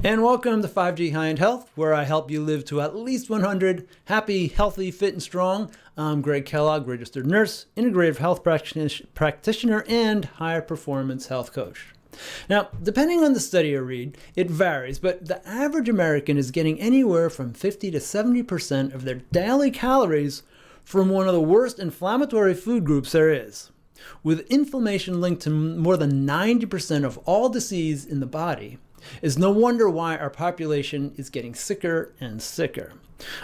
And welcome to 5G High End Health, where I help you live to at least 100, happy, healthy, fit, and strong. I'm Gregg Kellogg, registered nurse, integrative health practitioner, and high performance health coach. Now, depending on the study you read, it varies, but the average American is getting anywhere from 50 to 70% of their daily calories from one of the worst inflammatory food groups there is. With inflammation linked to more than 90% of all disease in the body, it's no wonder why our population is getting sicker and sicker.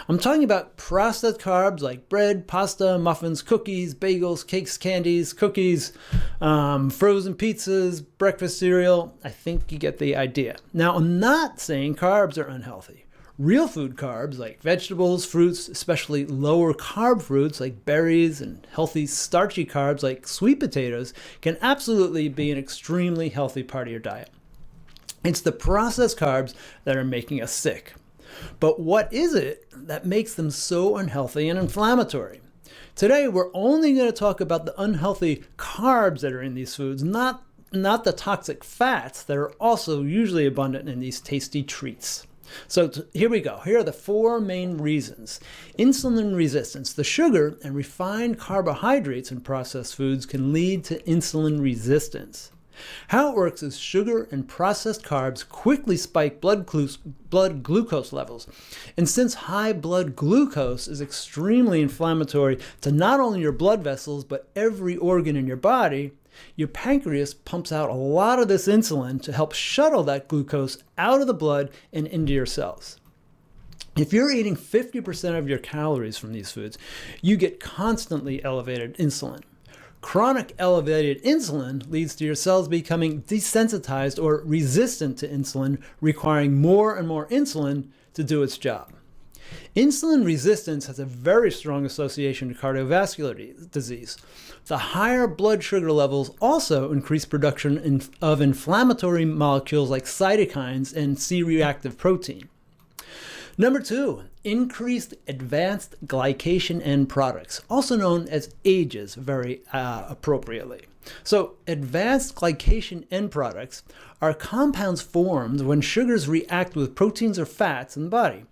I'm talking about processed carbs like bread, pasta, muffins, cookies, bagels, cakes, candies, cookies, frozen pizzas, breakfast cereal. I think you get the idea. Now, I'm not saying carbs are unhealthy. Real food carbs like vegetables, fruits, especially lower carb fruits like berries, and healthy starchy carbs like sweet potatoes can absolutely be an extremely healthy part of your diet. It's the processed carbs that are making us sick. But what is it that makes them so unhealthy and inflammatory? Today, we're only going to talk about the unhealthy carbs that are in these foods, not the toxic fats that are also usually abundant in these tasty treats. So here we go. Here are the four main reasons. Insulin resistance. The sugar and refined carbohydrates in processed foods can lead to insulin resistance. How it works is sugar and processed carbs quickly spike blood glucose levels. And since high blood glucose is extremely inflammatory to not only your blood vessels, but every organ in your body, your pancreas pumps out a lot of this insulin to help shuttle that glucose out of the blood and into your cells. If you're eating 50% of your calories from these foods, you get constantly elevated insulin. Chronic elevated insulin leads to your cells becoming desensitized or resistant to insulin, requiring more and more insulin to do its job. Insulin resistance has a very strong association to cardiovascular disease. The higher blood sugar levels also increase production of inflammatory molecules like cytokines and C-reactive protein. Number 2, increased advanced glycation end products, also known as AGEs very appropriately. So advanced glycation end products are compounds formed when sugars react with proteins or fats in the body.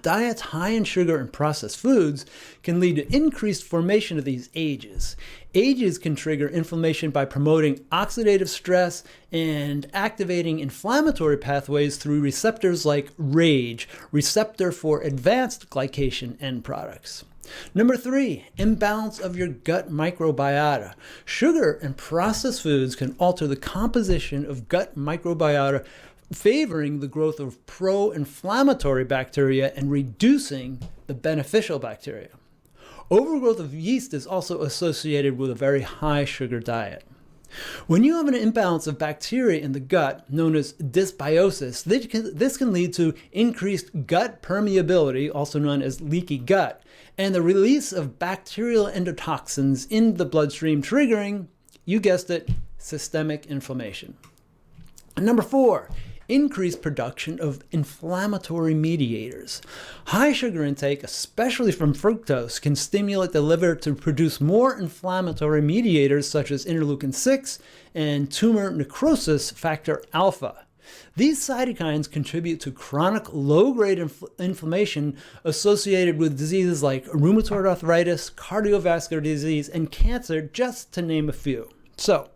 Diets high in sugar and processed foods can lead to increased formation of these AGEs. AGEs can trigger inflammation by promoting oxidative stress and activating inflammatory pathways through receptors like RAGE, receptor for advanced glycation end products. Number 3, imbalance of your gut microbiota. Sugar and processed foods can alter the composition of gut microbiota, favoring the growth of pro-inflammatory bacteria and reducing the beneficial bacteria. Overgrowth of yeast is also associated with a very high sugar diet. When you have an imbalance of bacteria in the gut, known as dysbiosis, this can lead to increased gut permeability, also known as leaky gut, and the release of bacterial endotoxins in the bloodstream, triggering, you guessed it, systemic inflammation. Number 4, increased production of inflammatory mediators. High sugar intake, especially from fructose, can stimulate the liver to produce more inflammatory mediators such as interleukin-6 and tumor necrosis factor alpha. These cytokines contribute to chronic low-grade inflammation associated with diseases like rheumatoid arthritis, cardiovascular disease, and cancer, just to name a few. So,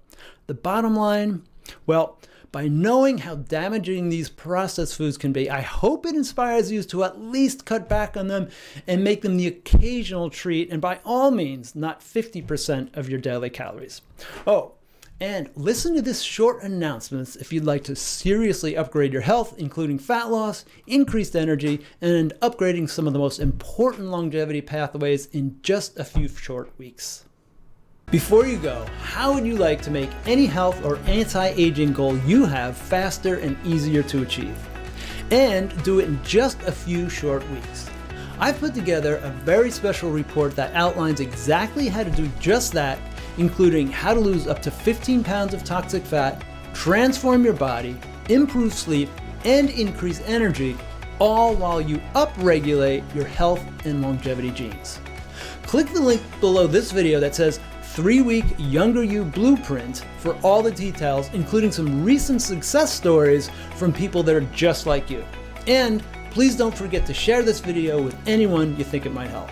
the bottom line, well, by knowing how damaging these processed foods can be, I hope it inspires you to at least cut back on them and make them the occasional treat, and by all means, not 50% of your daily calories. Oh, and listen to this short announcement if you'd like to seriously upgrade your health, including fat loss, increased energy, and upgrading some of the most important longevity pathways in just a few short weeks. Before you go, how would you like to make any health or anti-aging goal you have faster and easier to achieve? And do it in just a few short weeks. I've put together a very special report that outlines exactly how to do just that, including how to lose up to 15 pounds of toxic fat, transform your body, improve sleep, and increase energy, all while you upregulate your health and longevity genes. Click the link below this video that says 3-week Younger You blueprint for all the details, including some recent success stories from people that are just like you. And please don't forget to share this video with anyone you think it might help.